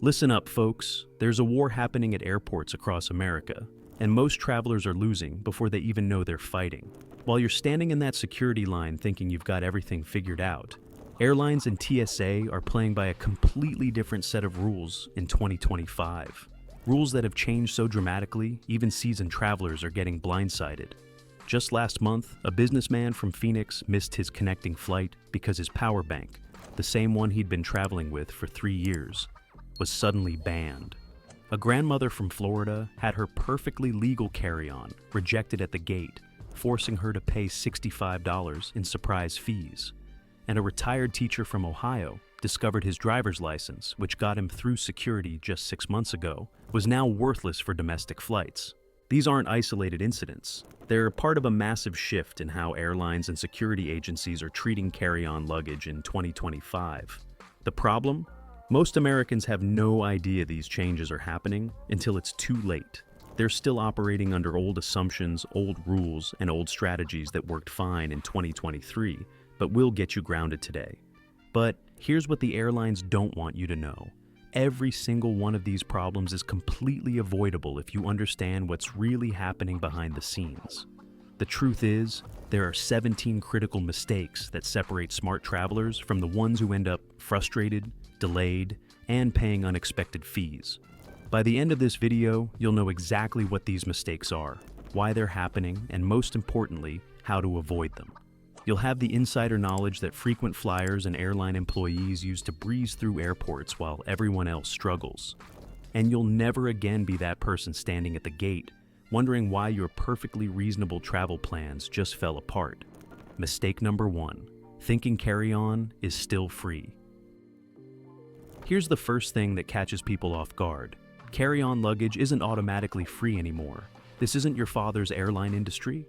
Listen up, folks. There's a war happening at airports across America, and most travelers are losing before they even know they're fighting. While you're standing in that security line thinking you've got everything figured out, airlines and TSA are playing by a completely different set of rules in 2025. Rules that have changed so dramatically, even seasoned travelers are getting blindsided. Just last month, a businessman from Phoenix missed his connecting flight because his power bank, the same one he'd been traveling with for 3 years, was suddenly banned. A grandmother from Florida had her perfectly legal carry-on rejected at the gate, forcing her to pay $65 in surprise fees. And a retired teacher from Ohio discovered his driver's license, which got him through security just 6 months ago, was now worthless for domestic flights. These aren't isolated incidents. They're part of a massive shift in how airlines and security agencies are treating carry-on luggage in 2025. The problem? Most Americans have no idea these changes are happening until it's too late. They're still operating under old assumptions, old rules, and old strategies that worked fine in 2023, but will get you grounded today. But here's what the airlines don't want you to know. Every single one of these problems is completely avoidable if you understand what's really happening behind the scenes. The truth is, there are 17 critical mistakes that separate smart travelers from the ones who end up frustrated, delayed, and paying unexpected fees. By the end of this video, you'll know exactly what these mistakes are, why they're happening, and most importantly, how to avoid them. You'll have the insider knowledge that frequent flyers and airline employees use to breeze through airports while everyone else struggles. And you'll never again be that person standing at the gate, wondering why your perfectly reasonable travel plans just fell apart. Mistake number 1, thinking carry-on is still free. Here's the first thing that catches people off guard. Carry-on luggage isn't automatically free anymore. This isn't your father's airline industry.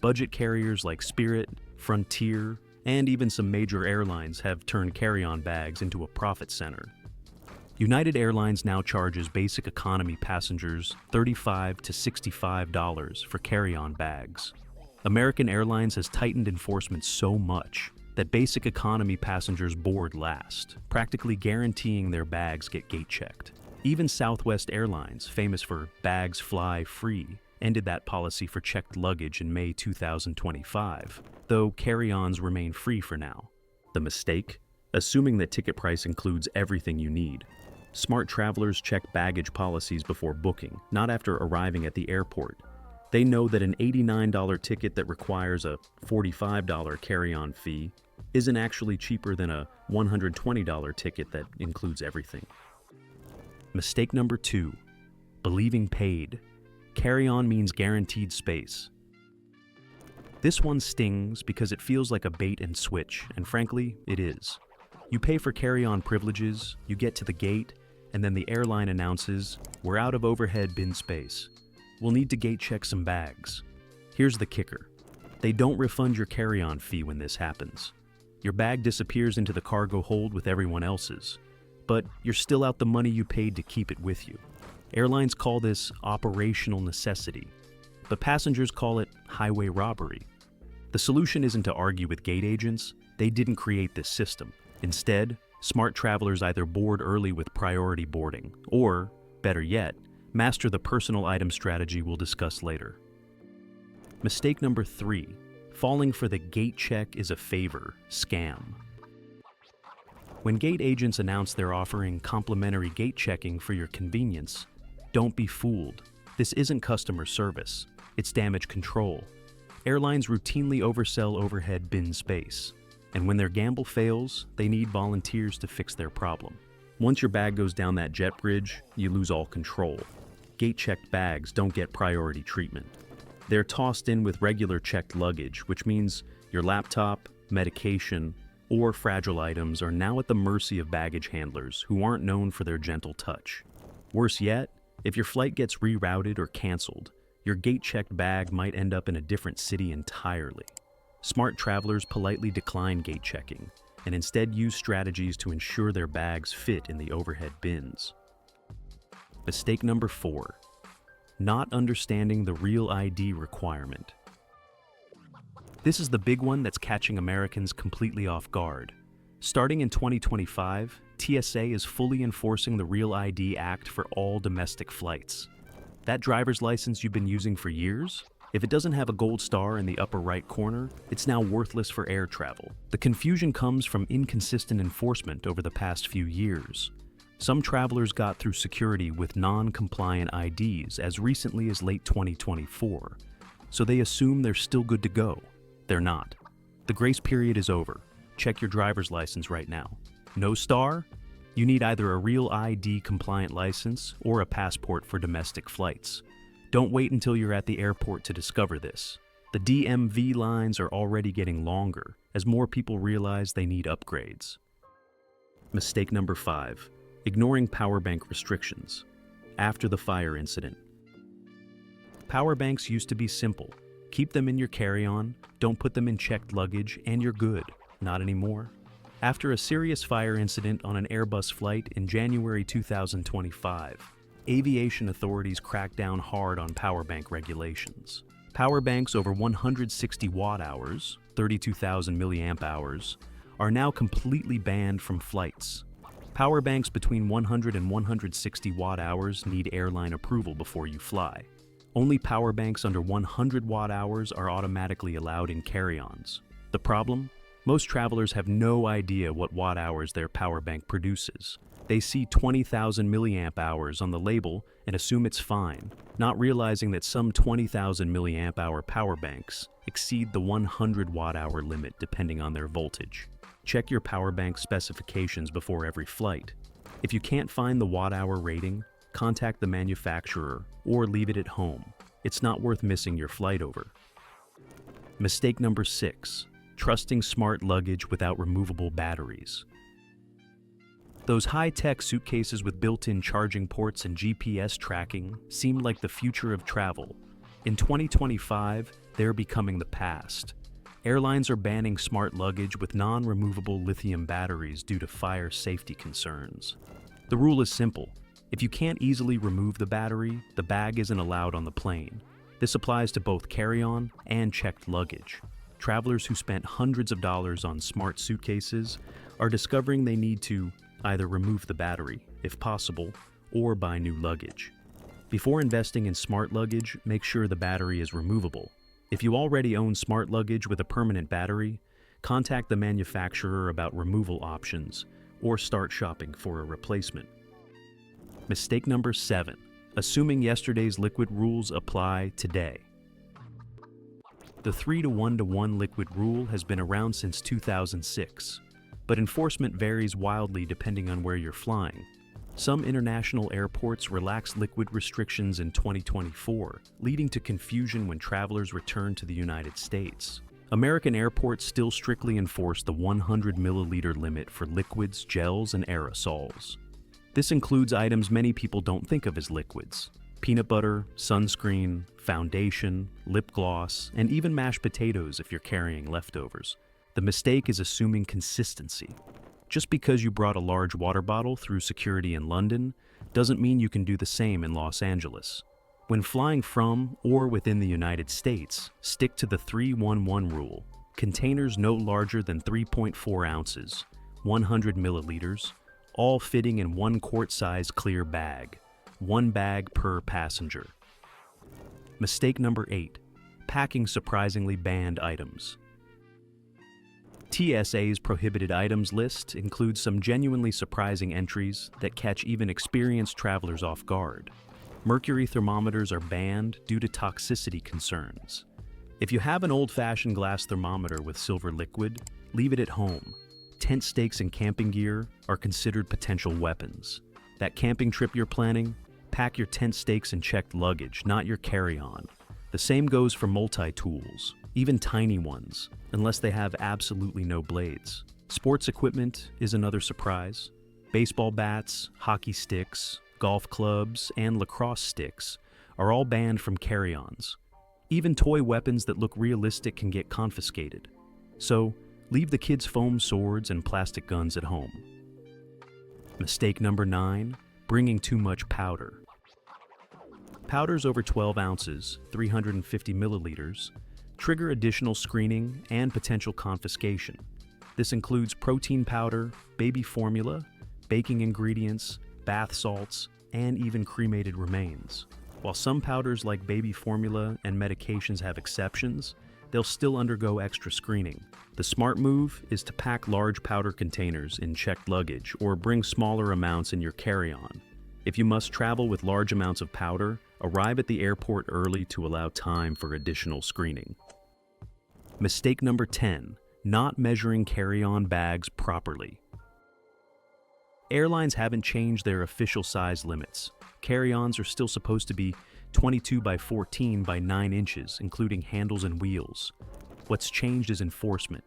Budget carriers like Spirit, Frontier, and even some major airlines have turned carry-on bags into a profit center. United Airlines now charges basic economy passengers $35 to $65 for carry-on bags. American Airlines has tightened enforcement so much that basic economy passengers board last, practically guaranteeing their bags get gate-checked. Even Southwest Airlines, famous for bags fly free, ended that policy for checked luggage in May 2025, though carry-ons remain free for now. The mistake? Assuming that ticket price includes everything you need. Smart travelers check baggage policies before booking, not after arriving at the airport. They know that an $89 ticket that requires a $45 carry-on fee isn't actually cheaper than a $120 ticket that includes everything. Mistake number 2, believing paid. Carry-on means guaranteed space. This one stings because it feels like a bait and switch, and frankly, it is. You pay for carry-on privileges, you get to the gate, and then the airline announces, "We're out of overhead bin space. We'll need to gate check some bags." Here's the kicker. They don't refund your carry-on fee when this happens. Your bag disappears into the cargo hold with everyone else's, but you're still out the money you paid to keep it with you. Airlines call this operational necessity, but passengers call it highway robbery. The solution isn't to argue with gate agents. They didn't create this system. Instead, smart travelers either board early with priority boarding, or, better yet, master the personal item strategy we'll discuss later. Mistake number 3, falling for the gate check is a favor scam. When gate agents announce they're offering complimentary gate checking for your convenience, don't be fooled. This isn't customer service. It's damage control. Airlines routinely oversell overhead bin space, and when their gamble fails, they need volunteers to fix their problem. Once your bag goes down that jet bridge, you lose all control. Gate-checked bags don't get priority treatment. They're tossed in with regular checked luggage, which means your laptop, medication, or fragile items are now at the mercy of baggage handlers who aren't known for their gentle touch. Worse yet, if your flight gets rerouted or canceled, your gate-checked bag might end up in a different city entirely. Smart travelers politely decline gate checking and instead use strategies to ensure their bags fit in the overhead bins. Mistake number 4, not understanding the real ID requirement. This is the big one that's catching Americans completely off guard. Starting in 2025, TSA is fully enforcing the Real ID Act for all domestic flights. That driver's license you've been using for years? If it doesn't have a gold star in the upper right corner, it's now worthless for air travel. The confusion comes from inconsistent enforcement over the past few years. Some travelers got through security with non-compliant IDs as recently as late 2024, so they assume they're still good to go. They're not. The grace period is over. Check your driver's license right now. No star? You need either a Real ID compliant license or a passport for domestic flights. Don't wait until you're at the airport to discover this. The DMV lines are already getting longer as more people realize they need upgrades. Mistake number 5. Ignoring power bank restrictions. After the fire incident. Power banks used to be simple. Keep them in your carry-on, don't put them in checked luggage, and you're good. Not anymore. After a serious fire incident on an Airbus flight in January 2025, aviation authorities cracked down hard on power bank regulations. Power banks over 160 watt-hours, 32,000 milliamp hours, are now completely banned from flights. Power banks between 100 and 160 watt-hours need airline approval before you fly. Only power banks under 100 watt-hours are automatically allowed in carry-ons. The problem? Most travelers have no idea what watt-hours their power bank produces. They see 20,000 milliamp hours on the label and assume it's fine, not realizing that some 20,000 milliamp hour power banks exceed the 100 watt-hour limit depending on their voltage. Check your power bank specifications before every flight. If you can't find the watt-hour rating, contact the manufacturer or leave it at home. It's not worth missing your flight over. Mistake number 6. Trusting smart luggage without removable batteries. Those high-tech suitcases with built-in charging ports and GPS tracking seemed like the future of travel. In 2025, they're becoming the past. Airlines are banning smart luggage with non-removable lithium batteries due to fire safety concerns. The rule is simple. If you can't easily remove the battery, the bag isn't allowed on the plane. This applies to both carry-on and checked luggage. Travelers who spent hundreds of dollars on smart suitcases are discovering they need to either remove the battery, if possible, or buy new luggage. Before investing in smart luggage, make sure the battery is removable. If you already own smart luggage with a permanent battery, contact the manufacturer about removal options or start shopping for a replacement. Mistake number 7. Assuming yesterday's liquid rules apply today. The 3-to-1-to-1 liquid rule has been around since 2006, but enforcement varies wildly depending on where you're flying. Some international airports relaxed liquid restrictions in 2024, leading to confusion when travelers return to the United States. American airports still strictly enforce the 100 milliliter limit for liquids, gels, and aerosols. This includes items many people don't think of as liquids: peanut butter, sunscreen, foundation, lip gloss, and even mashed potatoes if you're carrying leftovers. The mistake is assuming consistency. Just because you brought a large water bottle through security in London doesn't mean you can do the same in Los Angeles. When flying from or within the United States, stick to the 3-1-1 rule. Containers no larger than 3.4 ounces, 100 milliliters, all fitting in one quart-size clear bag. One bag per passenger. Mistake number 8. Packing surprisingly banned items. TSA's prohibited items list includes some genuinely surprising entries that catch even experienced travelers off guard. Mercury thermometers are banned due to toxicity concerns. If you have an old-fashioned glass thermometer with silver liquid, leave it at home. Tent stakes and camping gear are considered potential weapons. That camping trip you're planning? Pack your tent stakes and checked luggage, not your carry-on. The same goes for multi-tools, even tiny ones, unless they have absolutely no blades. Sports equipment is another surprise. Baseball bats, hockey sticks, golf clubs, and lacrosse sticks are all banned from carry-ons. Even toy weapons that look realistic can get confiscated. So, leave the kids' foam swords and plastic guns at home. Mistake number 9. Bringing too much powder. Powders over 12 ounces, 350 milliliters, trigger additional screening and potential confiscation. This includes protein powder, baby formula, baking ingredients, bath salts, and even cremated remains. While some powders like baby formula and medications have exceptions, they'll still undergo extra screening. The smart move is to pack large powder containers in checked luggage or bring smaller amounts in your carry-on. If you must travel with large amounts of powder, arrive at the airport early to allow time for additional screening. Mistake number 10, not measuring carry-on bags properly. Airlines haven't changed their official size limits. Carry-ons are still supposed to be 22 by 14 by 9 inches, including handles and wheels. What's changed is enforcement.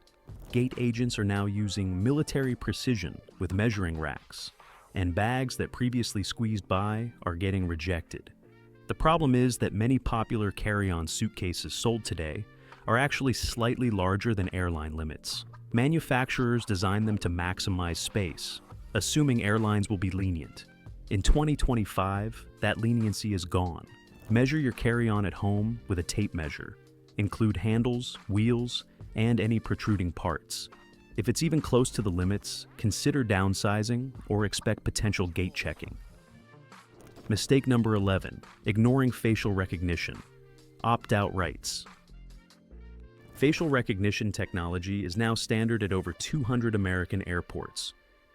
Gate agents are now using military precision with measuring racks, and bags that previously squeezed by are getting rejected. The problem is that many popular carry-on suitcases sold today are actually slightly larger than airline limits. Manufacturers design them to maximize space, assuming airlines will be lenient. In 2025, that leniency is gone. Measure your carry-on at home with a tape measure. Include handles, wheels, and any protruding parts. If it's even close to the limits, consider downsizing or expect potential gate checking. Mistake number 11, ignoring facial recognition. Opt-out rights. Facial recognition technology is now standard at over 200 American airports.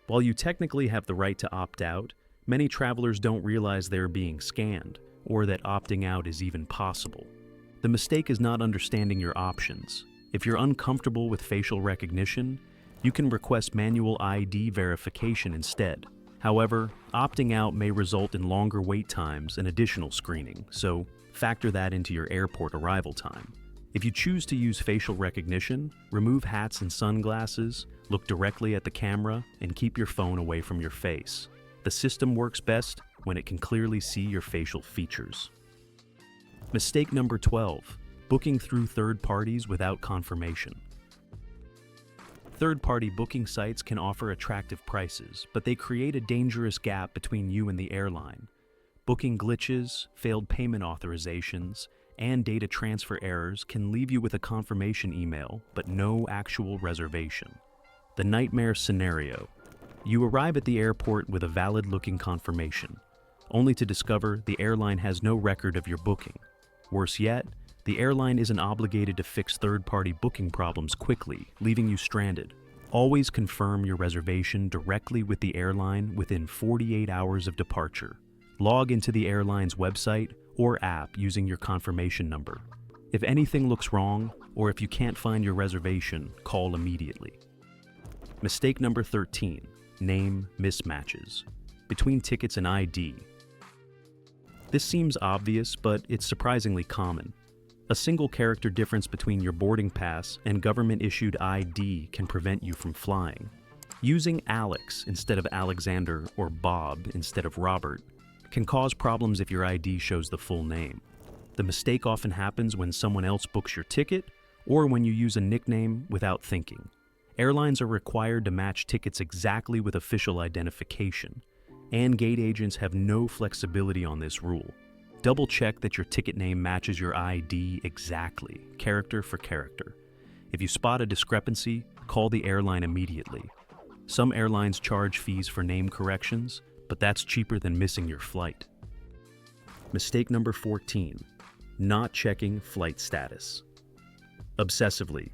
While you technically have the right to opt out, many travelers don't realize they're being scanned, or that opting out is even possible. The mistake is not understanding your options. If you're uncomfortable with facial recognition, you can request manual ID verification instead. However, opting out may result in longer wait times and additional screening, so factor that into your airport arrival time. If you choose to use facial recognition, remove hats and sunglasses, look directly at the camera, and keep your phone away from your face. The system works best when it can clearly see your facial features. Mistake number 12, booking through third parties without confirmation. Third-party booking sites can offer attractive prices, but they create a dangerous gap between you and the airline. Booking glitches, failed payment authorizations, and data transfer errors can leave you with a confirmation email, but no actual reservation. The nightmare scenario. You arrive at the airport with a valid-looking confirmation, only to discover the airline has no record of your booking. Worse yet, the airline isn't obligated to fix third-party booking problems quickly, leaving you stranded. Always confirm your reservation directly with the airline within 48 hours of departure. Log into the airline's website or app using your confirmation number. If anything looks wrong, or if you can't find your reservation, call immediately. Mistake number 13, name mismatches between tickets and ID. This seems obvious, but it's surprisingly common. A single character difference between your boarding pass and government-issued ID can prevent you from flying. Using Alex instead of Alexander or Bob instead of Robert can cause problems if your ID shows the full name. The mistake often happens when someone else books your ticket or when you use a nickname without thinking. Airlines are required to match tickets exactly with official identification, and gate agents have no flexibility on this rule. Double-check that your ticket name matches your ID exactly, character for character. If you spot a discrepancy, call the airline immediately. Some airlines charge fees for name corrections, but that's cheaper than missing your flight. Mistake number 14, not checking flight status. Obsessively.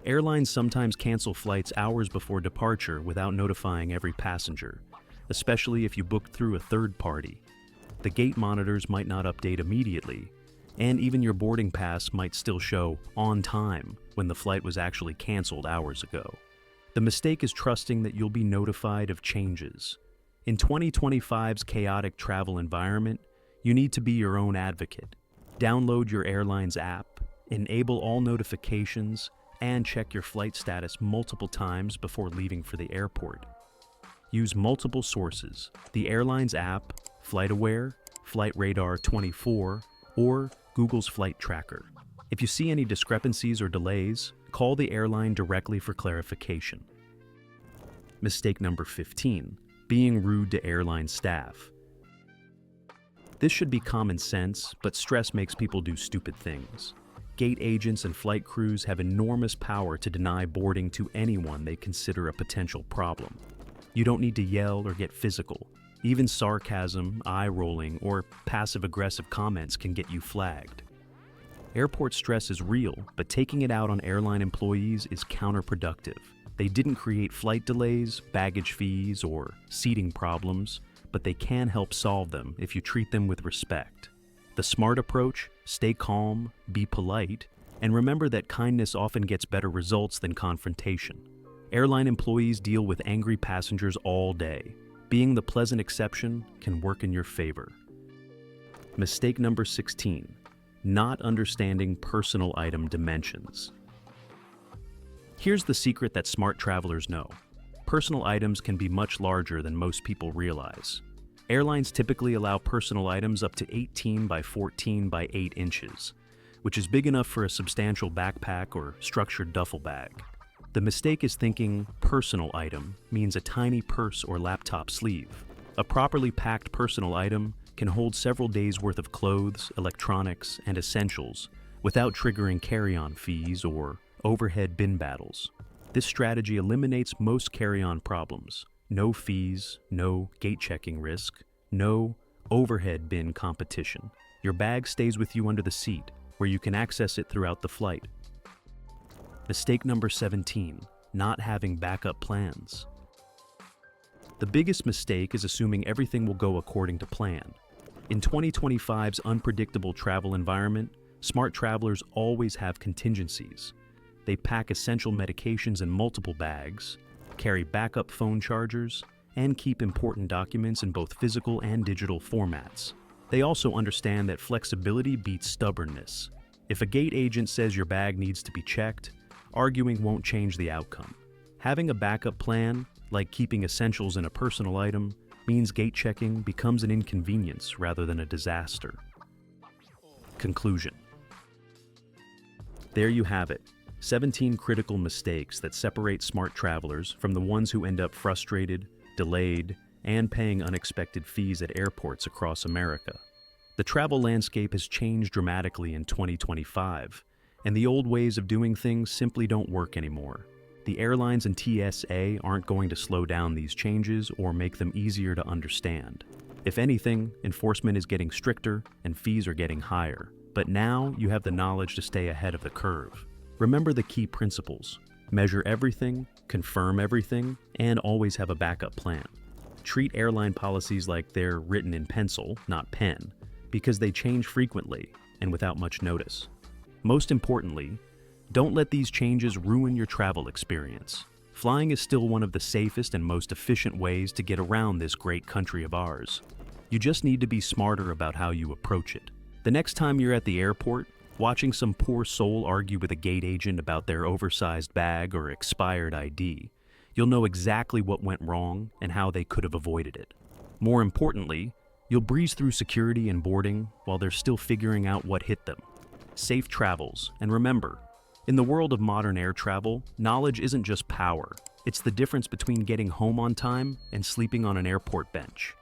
Airlines sometimes cancel flights hours before departure without notifying every passenger, especially if you booked through a third party. The gate monitors might not update immediately, and even your boarding pass might still show on time when the flight was actually canceled hours ago. The mistake is trusting that you'll be notified of changes. In 2025's chaotic travel environment, you need to be your own advocate. Download your airline's app, enable all notifications, and check your flight status multiple times before leaving for the airport. Use multiple sources, the airline's app, FlightAware, Flight Radar 24, or Google's Flight Tracker. If you see any discrepancies or delays, call the airline directly for clarification. Mistake number 15, being rude to airline staff. This should be common sense, but stress makes people do stupid things. gate agents and flight crews have enormous power to deny boarding to anyone they consider a potential problem. You don't need to yell or get physical. Even sarcasm, eye-rolling, or passive-aggressive comments can get you flagged. Airport stress is real, but taking it out on airline employees is counterproductive. They didn't create flight delays, baggage fees, or seating problems, but they can help solve them if you treat them with respect. The smart approach: stay calm, be polite, and remember that kindness often gets better results than confrontation. Airline employees deal with angry passengers all day. Being the pleasant exception can work in your favor. Mistake number 16, not understanding personal item dimensions. Here's the secret that smart travelers know. Personal items can be much larger than most people realize. Airlines typically allow personal items up to 18 by 14 by 8 inches, which is big enough for a substantial backpack or structured duffel bag. The mistake is thinking personal item means a tiny purse or laptop sleeve. A properly packed personal item can hold several days' worth of clothes, electronics, and essentials without triggering carry-on fees or overhead bin battles. This strategy eliminates most carry-on problems. No fees, no gate checking risk, no overhead bin competition. Your bag stays with you under the seat, where you can access it throughout the flight. Mistake number 17, not having backup plans. The biggest mistake is assuming everything will go according to plan. In 2025's unpredictable travel environment, smart travelers always have contingencies. They pack essential medications in multiple bags, carry backup phone chargers, and keep important documents in both physical and digital formats. They also understand that flexibility beats stubbornness. If a gate agent says your bag needs to be checked, arguing won't change the outcome. Having a backup plan, like keeping essentials in a personal item, means gate checking becomes an inconvenience rather than a disaster. Conclusion. There you have it, 17 critical mistakes that separate smart travelers from the ones who end up frustrated, delayed, and paying unexpected fees at airports across America. The travel landscape has changed dramatically in 2025, and the old ways of doing things simply don't work anymore. The airlines and TSA aren't going to slow down these changes or make them easier to understand. If anything, enforcement is getting stricter and fees are getting higher. But now you have the knowledge to stay ahead of the curve. Remember the key principles: measure everything, confirm everything, and always have a backup plan. Treat airline policies like they're written in pencil, not pen, because they change frequently and without much notice. Most importantly, don't let these changes ruin your travel experience. Flying is still one of the safest and most efficient ways to get around this great country of ours. You just need to be smarter about how you approach it. The next time you're at the airport, watching some poor soul argue with a gate agent about their oversized bag or expired ID, you'll know exactly what went wrong and how they could have avoided it. More importantly, you'll breeze through security and boarding while they're still figuring out what hit them. Safe travels, and remember, in the world of modern air travel, knowledge isn't just power. It's the difference between getting home on time and sleeping on an airport bench.